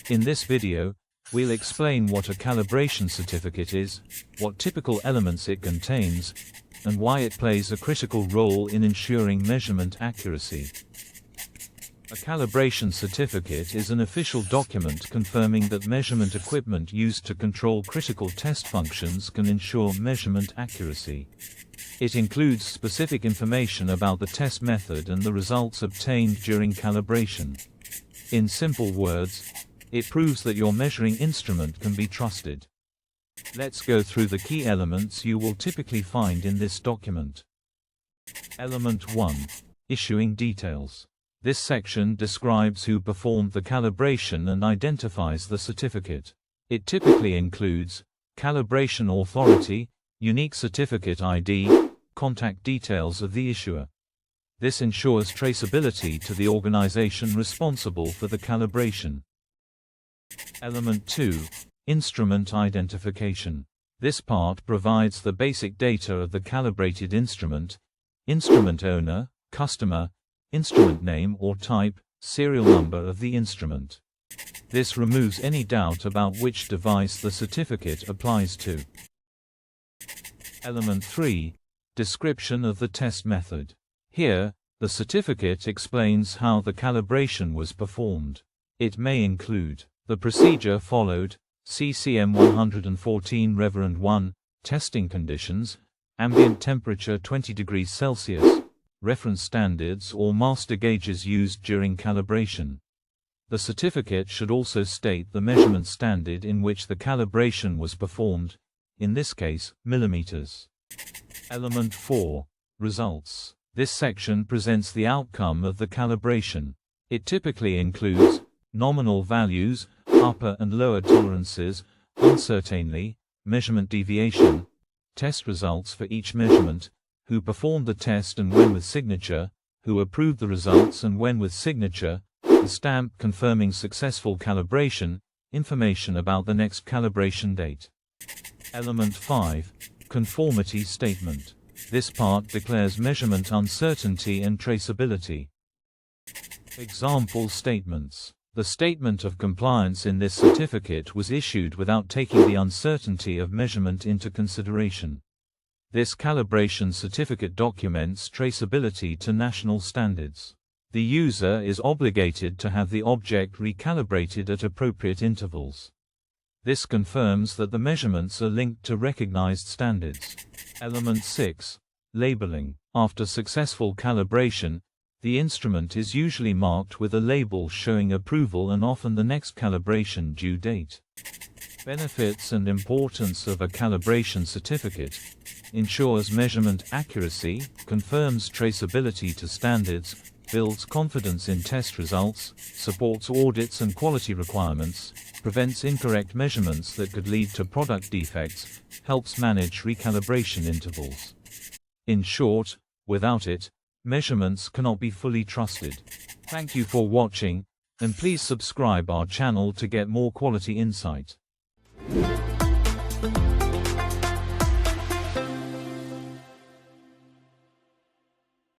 In this video, we'll explain what a calibration certificate is, what typical elements it contains, and why it plays a critical role in ensuring measurement accuracy. A calibration certificate is an official document confirming that measurement equipment used to control critical test functions can ensure measurement accuracy. It includes specific information about the test method and the results obtained during calibration. In simple words, it proves that your measuring instrument can be trusted. Let's go through the key elements you will typically find in this document. Element 1. Issuing details. This section describes who performed the calibration and identifies the certificate. It typically includes calibration authority, unique certificate ID, contact details of the issuer. This ensures traceability to the organization responsible for the calibration. Element 2. Instrument identification. This part provides the basic data of the calibrated instrument: instrument owner, customer, instrument name or type, serial number of the instrument. This removes any doubt about which device the certificate applies to. Element 3. Description of the test method. Here, the certificate explains how the calibration was performed. It may include the procedure followed, CCM 114 Rev. 1, testing conditions, ambient temperature 20 degrees Celsius, reference standards or master gauges used during calibration. The certificate should also state the measurement standard in which the calibration was performed, in this case, millimeters. Element 4. Results. This section presents the outcome of the calibration. It typically includes nominal values, upper and lower tolerances, uncertainty, measurement deviation, test results for each measurement, who performed the test and when with signature, who approved the results and when with signature, the stamp confirming successful calibration, information about the next calibration date. Element 5. Conformity statement. This part declares measurement uncertainty and traceability. Example statements. The statement of compliance in this certificate was issued without taking the uncertainty of measurement into consideration. This calibration certificate documents traceability to national standards. The user is obligated to have the object recalibrated at appropriate intervals. This confirms that the measurements are linked to recognized standards. Element 6. Labeling. After successful calibration, the instrument is usually marked with a label showing approval and often the next calibration due date. Benefits and importance of a calibration certificate: ensures measurement accuracy, confirms traceability to standards, builds confidence in test results, supports audits and quality requirements, prevents incorrect measurements that could lead to product defects, helps manage recalibration intervals. In short, without it, measurements cannot be fully trusted. Thank you for watching, and please subscribe our channel to get more quality insight.